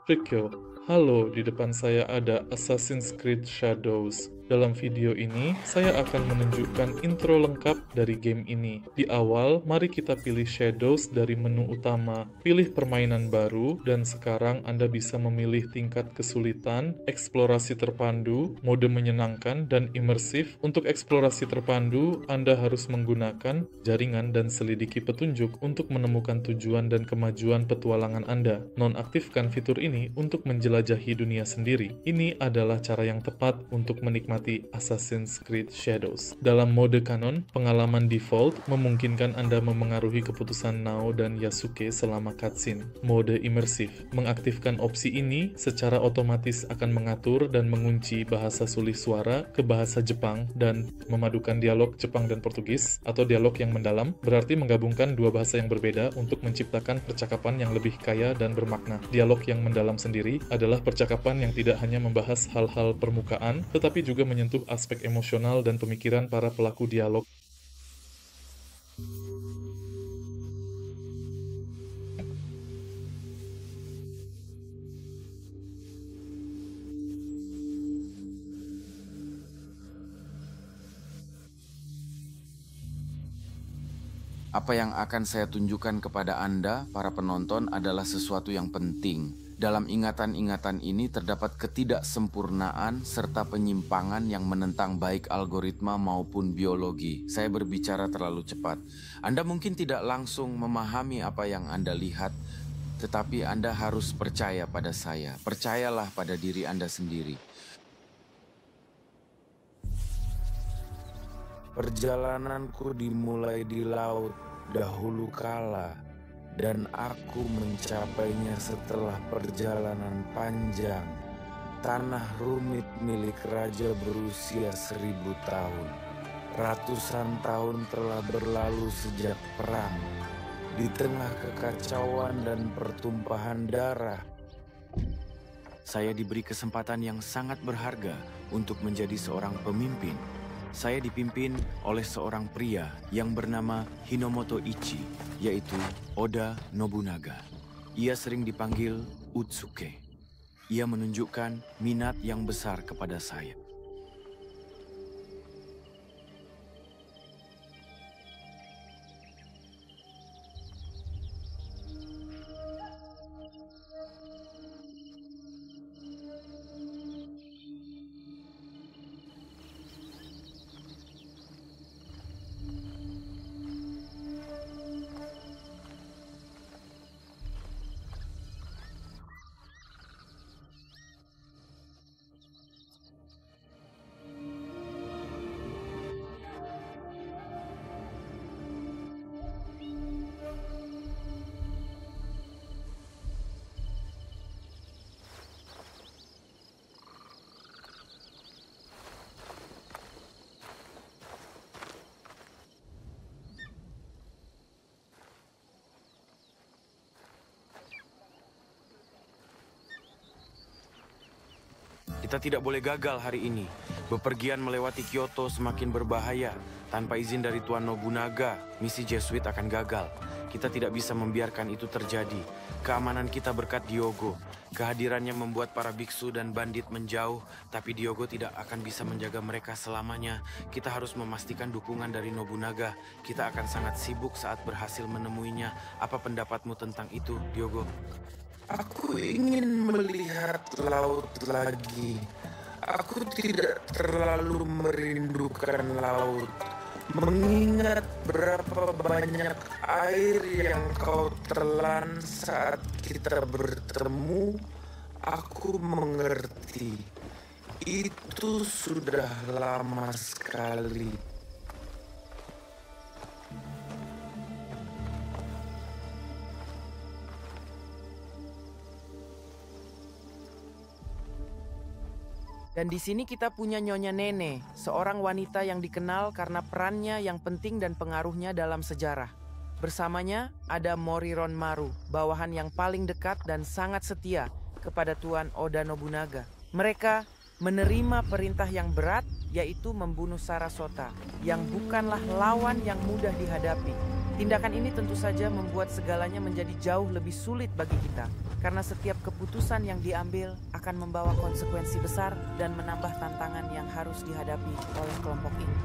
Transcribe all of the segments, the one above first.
Rikyo, halo, di depan saya ada Assassin's Creed Shadows. Dalam video ini, saya akan menunjukkan intro lengkap dari game ini. Di awal, mari kita pilih Shadows dari menu utama. Pilih permainan baru, dan sekarang Anda bisa memilih tingkat kesulitan, eksplorasi terpandu, mode menyenangkan, dan imersif. Untuk eksplorasi terpandu, Anda harus menggunakan jaringan dan selidiki petunjuk untuk menemukan tujuan dan kemajuan petualangan Anda. Nonaktifkan fitur ini untuk menjelajahi dunia sendiri. Ini adalah cara yang tepat untuk menikmati Assassin's Creed Shadows. Dalam mode kanon, pengalaman default memungkinkan Anda memengaruhi keputusan Nao dan Yasuke selama cutscene. Mode imersif mengaktifkan opsi ini secara otomatis akan mengatur dan mengunci bahasa sulih suara ke bahasa Jepang dan memadukan dialog Jepang dan Portugis atau dialog yang mendalam, berarti menggabungkan dua bahasa yang berbeda untuk menciptakan percakapan yang lebih kaya dan bermakna. Dialog yang mendalam sendiri adalah percakapan yang tidak hanya membahas hal-hal permukaan, tetapi juga menyentuh aspek emosional dan pemikiran para pelaku dialog. Apa yang akan saya tunjukkan kepada Anda, para penonton, adalah sesuatu yang penting. Dalam ingatan-ingatan ini terdapat ketidaksempurnaan serta penyimpangan yang menentang baik algoritma maupun biologi. Saya berbicara terlalu cepat. Anda mungkin tidak langsung memahami apa yang Anda lihat, tetapi Anda harus percaya pada saya. Percayalah pada diri Anda sendiri. Perjalananku dimulai di laut dahulu kala, dan aku mencapainya setelah perjalanan panjang. Tanah rumit milik raja berusia 1000 tahun. Ratusan tahun telah berlalu sejak perang. Di tengah kekacauan dan pertumpahan darah, saya diberi kesempatan yang sangat berharga untuk menjadi seorang pemimpin. Saya dipimpin oleh seorang pria yang bernama Hinomoto Ichi, yaitu Oda Nobunaga. Ia sering dipanggil Utsuke. Ia menunjukkan minat yang besar kepada saya. Kita tidak boleh gagal hari ini. Bepergian melewati Kyoto semakin berbahaya. Tanpa izin dari Tuan Nobunaga, misi Jesuit akan gagal. Kita tidak bisa membiarkan itu terjadi. Keamanan kita berkat Diogo. Kehadirannya membuat para biksu dan bandit menjauh, tapi Diogo tidak akan bisa menjaga mereka selamanya. Kita harus memastikan dukungan dari Nobunaga. Kita akan sangat sibuk saat berhasil menemuinya. Apa pendapatmu tentang itu, Diogo? Aku ingin melihat laut lagi. Aku tidak terlalu merindukan laut. Mengingat berapa banyak air yang kau telan saat kita bertemu, aku mengerti. Itu sudah lama sekali. Dan di sini kita punya Nyonya Nene, seorang wanita yang dikenal karena perannya yang penting dan pengaruhnya dalam sejarah. Bersamanya ada Moriron Maru, bawahan yang paling dekat dan sangat setia kepada Tuan Oda Nobunaga. Mereka menerima perintah yang berat, yaitu membunuh Sarasota, yang bukanlah lawan yang mudah dihadapi. Tindakan ini tentu saja membuat segalanya menjadi jauh lebih sulit bagi kita. karena setiap keputusan yang diambil akan membawa konsekuensi besar dan menambah tantangan yang harus dihadapi oleh kelompok ini.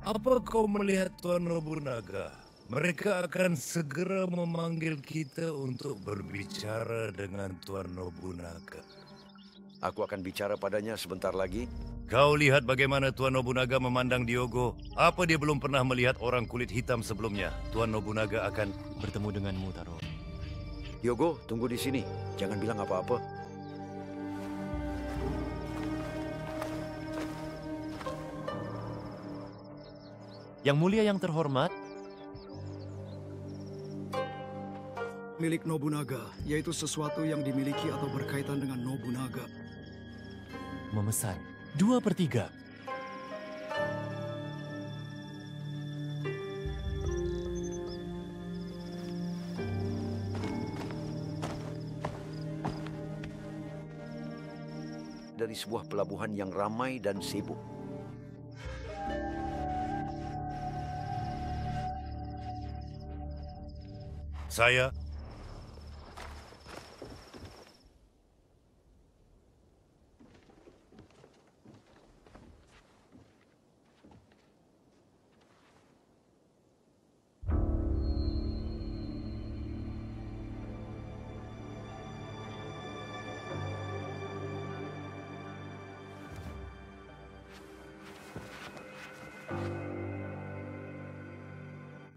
Apa kau melihat Tuan Nobunaga? Mereka akan segera memanggil kita untuk berbicara dengan Tuan Nobunaga. Aku akan bicara padanya sebentar lagi. Kau lihat bagaimana Tuan Nobunaga memandang Diogo. Apa dia belum pernah melihat orang kulit hitam sebelumnya? Tuan Nobunaga akan bertemu denganmu, Taro. Diogo, tunggu di sini. Jangan bilang apa-apa. Yang mulia yang terhormat, milik Nobunaga, yaitu sesuatu yang dimiliki atau berkaitan dengan Nobunaga. memesan 2/3. Dari sebuah pelabuhan yang ramai dan sibuk. saya.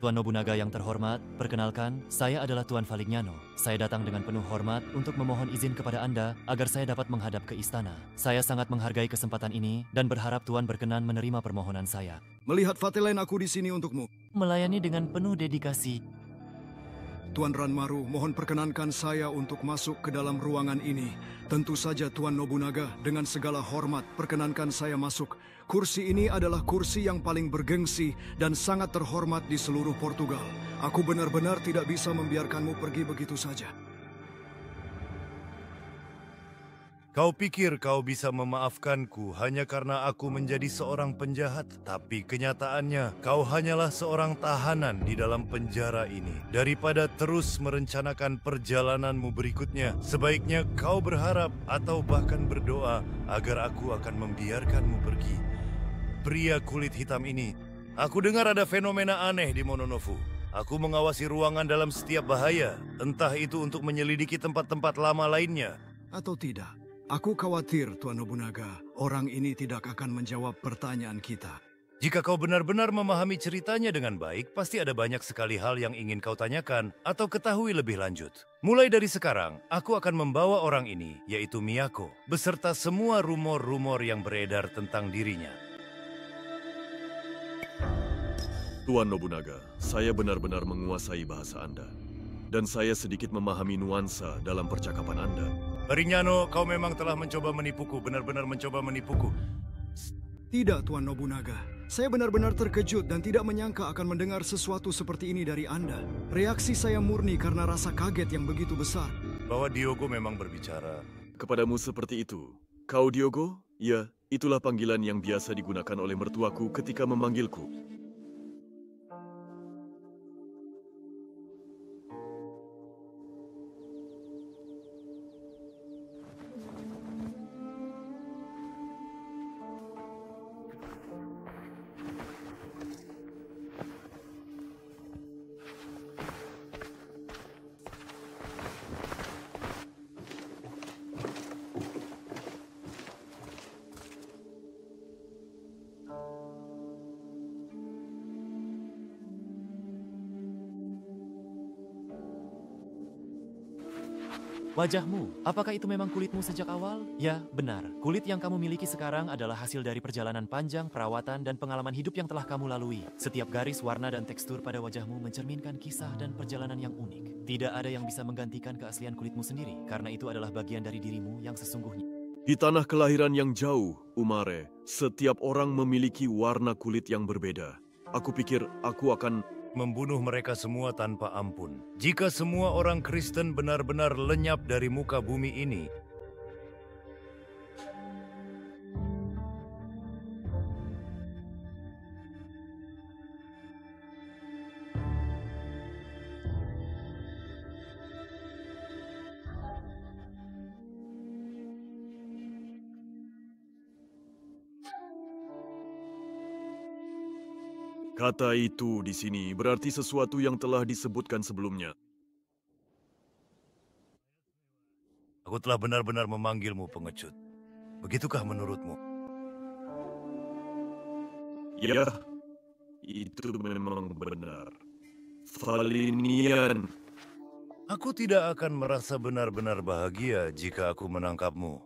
Tuan Nobunaga yang terhormat, perkenalkan, saya adalah Tuan Valignano. Saya datang dengan penuh hormat untuk memohon izin kepada Anda agar saya dapat menghadap ke istana. Saya sangat menghargai kesempatan ini dan berharap Tuan berkenan menerima permohonan saya. Melihat Vatelain, aku di sini untukmu. Melayani dengan penuh dedikasi. Tuan Ranmaru, mohon perkenankan saya untuk masuk ke dalam ruangan ini. Tentu saja Tuan Nobunaga, dengan segala hormat, perkenankan saya masuk. Kursi ini adalah kursi yang paling bergengsi dan sangat terhormat di seluruh Portugal. Aku benar-benar tidak bisa membiarkanmu pergi begitu saja. Kau pikir kau bisa memaafkanku hanya karena aku menjadi seorang penjahat, tapi kenyataannya kau hanyalah seorang tahanan di dalam penjara ini. Daripada terus merencanakan perjalananmu berikutnya, sebaiknya kau berharap atau bahkan berdoa agar aku akan membiarkanmu pergi. Pria kulit hitam ini, aku dengar ada fenomena aneh di Mononofu. Aku mengawasi ruangan dalam setiap bahaya, entah itu untuk menyelidiki tempat-tempat lama lainnya. Atau tidak? Aku khawatir, Tuan Nobunaga, orang ini tidak akan menjawab pertanyaan kita. Jika kau benar-benar memahami ceritanya dengan baik, pasti ada banyak sekali hal yang ingin kau tanyakan atau ketahui lebih lanjut. Mulai dari sekarang, aku akan membawa orang ini, yaitu Miyako, beserta semua rumor-rumor yang beredar tentang dirinya. Tuan Nobunaga, saya benar-benar menguasai bahasa Anda. Dan saya sedikit memahami nuansa dalam percakapan Anda. Valignano, kau memang telah mencoba menipuku, benar-benar mencoba menipuku. Tidak, Tuan Nobunaga. Saya benar-benar terkejut dan tidak menyangka akan mendengar sesuatu seperti ini dari Anda. Reaksi saya murni karena rasa kaget yang begitu besar. Bahwa Diogo memang berbicara. Kepadamu seperti itu. Kau Diogo? Ya, itulah panggilan yang biasa digunakan oleh mertuaku ketika memanggilku. Wajahmu, apakah itu memang kulitmu sejak awal? Ya, benar. Kulit yang kamu miliki sekarang adalah hasil dari perjalanan panjang, perawatan, dan pengalaman hidup yang telah kamu lalui. Setiap garis, warna, dan tekstur pada wajahmu mencerminkan kisah dan perjalanan yang unik. Tidak ada yang bisa menggantikan keaslian kulitmu sendiri, karena itu adalah bagian dari dirimu yang sesungguhnya. Di tanah kelahiran yang jauh, Umare, setiap orang memiliki warna kulit yang berbeda. Aku pikir aku akan membunuh mereka semua tanpa ampun. Jika semua orang Kristen benar-benar lenyap dari muka bumi ini, kata itu di sini berarti sesuatu yang telah disebutkan sebelumnya. aku telah benar-benar memanggilmu pengecut. Begitukah menurutmu? Ya, itu memang benar. Valinian. Aku tidak akan merasa benar-benar bahagia jika aku menangkapmu.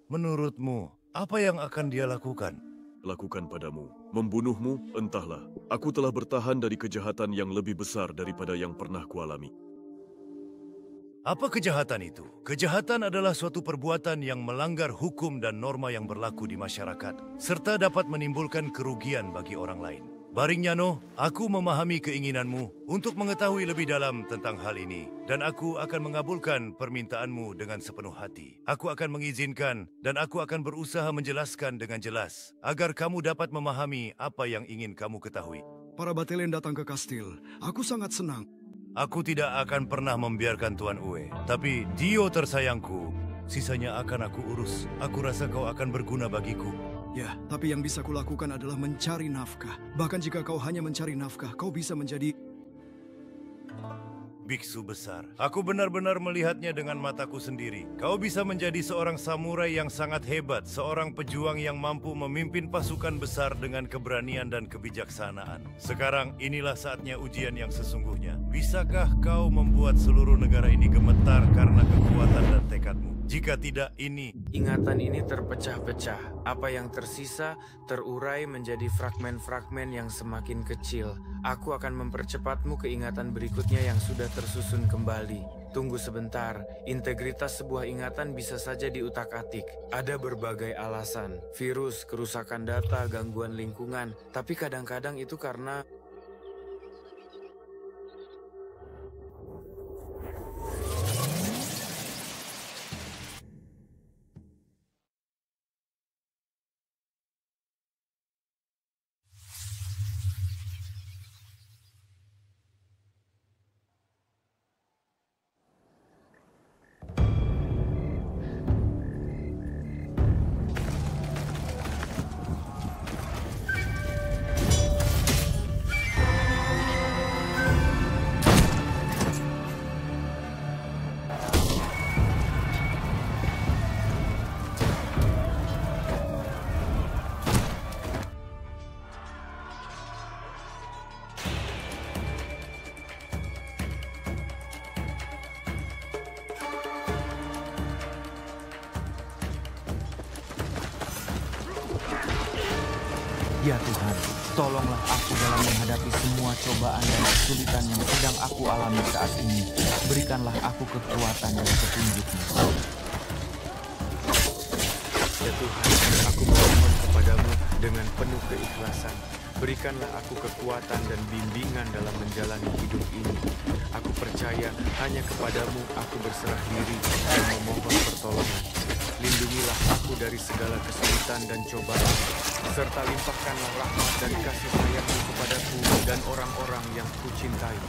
Menurutmu, apa yang akan dia lakukan? Lakukan padamu, membunuhmu, entahlah. Aku telah bertahan dari kejahatan yang lebih besar daripada yang pernah kualami. Apa kejahatan itu? Kejahatan adalah suatu perbuatan yang melanggar hukum dan norma yang berlaku di masyarakat, serta dapat menimbulkan kerugian bagi orang lain. Baringnano, aku memahami keinginanmu untuk mengetahui lebih dalam tentang hal ini, dan aku akan mengabulkan permintaanmu dengan sepenuh hati. Aku akan mengizinkan, dan aku akan berusaha menjelaskan dengan jelas, agar kamu dapat memahami apa yang ingin kamu ketahui. Para Batelin datang ke kastil. Aku sangat senang. Aku tidak akan pernah membiarkan Tuan Ue, tapi Dio tersayangku, sisanya akan aku urus. Aku rasa kau akan berguna bagiku. Ya, tapi yang bisa kulakukan adalah mencari nafkah. Bahkan jika kau hanya mencari nafkah, kau bisa menjadi biksu besar. Aku benar-benar melihatnya dengan mataku sendiri. Kau bisa menjadi seorang samurai yang sangat hebat, seorang pejuang yang mampu memimpin pasukan besar dengan keberanian dan kebijaksanaan. Sekarang inilah saatnya ujian yang sesungguhnya. Bisakah kau membuat seluruh negara ini gemetar karena kekuatan dan tekadmu? Jika tidak, ingatan ini terpecah-pecah. Apa yang tersisa terurai menjadi fragmen-fragmen yang semakin kecil. Aku akan mempercepatmu ke ingatan berikutnya yang sudah tersusun kembali. Tunggu sebentar, integritas sebuah ingatan bisa saja diutak-atik. Ada berbagai alasan, virus, kerusakan data, gangguan lingkungan. Tapi kadang-kadang itu karena Ya Tuhan, tolonglah aku dalam menghadapi semua cobaan dan kesulitan yang sedang aku alami saat ini. Berikanlah aku kekuatan dan petunjuk-Mu. Ya Tuhan, aku memohon kepadamu dengan penuh keikhlasan. Berikanlah aku kekuatan dan bimbingan dalam menjalani hidup ini. Aku percaya hanya kepadamu aku berserah diri dan memohon pertolongan. Lindungilah aku dari segala kesulitan dan cobaan, serta limpahkanlah rahmat dan kasih sayang-Mu kepadaku dan orang-orang yang Kucintai.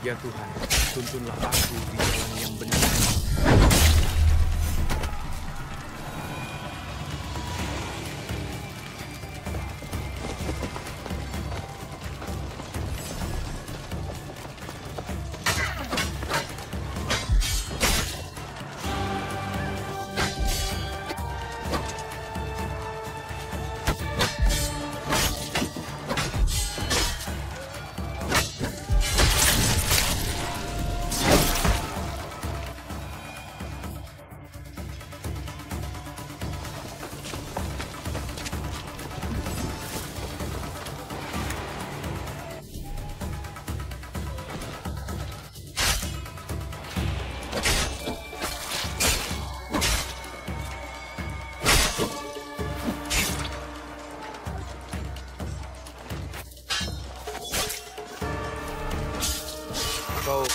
Ya Tuhan, tuntunlah aku di jalan yang benar. kau.